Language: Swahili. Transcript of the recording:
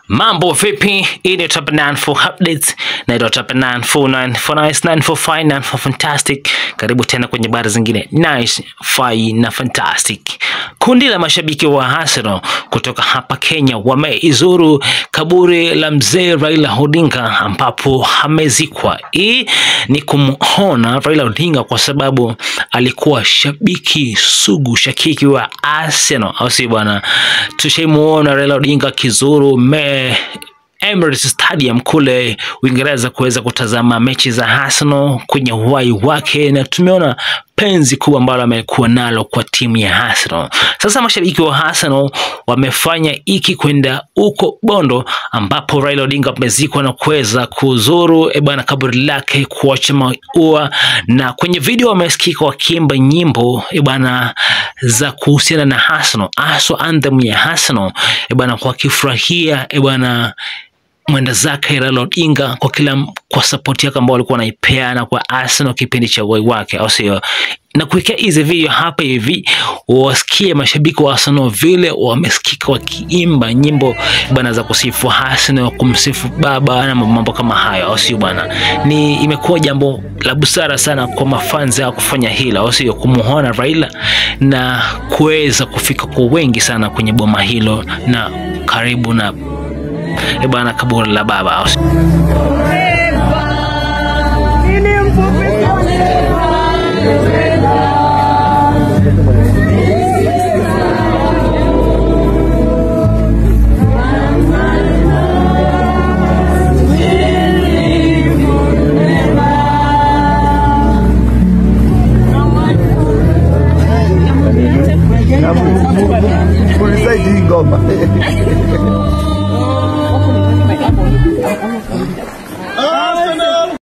Mambo vipi? Hii ni Top 9 for updates na Top 9 for 9 for nice 9 for fine 9 for fantastic. Karibu tena kwenye habari zingine nice, fine na fantastic. Kundi la mashabiki wa Arsenal kutoka hapa Kenya wameizuru kaburi la mzee Raila Odinga ambapo amezikwa. Hii ni kumuona Raila Odinga kwa sababu alikuwa shabiki sugu, shakiki wa Arsenal. Au si bwana? Tushamuona Raila Odinga kizuru Emirates Stadium kule Uingereza kuweza kutazama mechi za Arsenal kwenye uhai wake, na tumeona penzi kubwa ambalo amekuwa nalo kwa timu ya Arsenal. Sasa mashabiki wa Arsenal wamefanya iki kwenda huko Bondo ambapo Raila Odinga amezikwa na kuweza kuzuru kaburi lake, kuacha maua, na kwenye video wamesikika wakiimba nyimbo za kuhusiana na Arsenal, aswa anthem ya Arsenal kwa kifurahia mwenda zake Raila Odinga kwa support yake ambao walikuwa wanaipeana kwa Arsenal kipindi cha uhai wake, au sio? Na kuwekea hizi video hapa hivi wasikie mashabiki wa Arsenal vile wamesikika wakiimba nyimbo za kusifu Arsenal, kumsifu baba na mambo kama hayo, au sio bwana? Ni imekuwa jambo la busara sana kwa mafans ya kufanya hilo, au sio, kumuona Raila na kuweza kufika kwa wengi sana kwenye boma hilo na karibu na kaburi la baba. Por isso aí, Goma.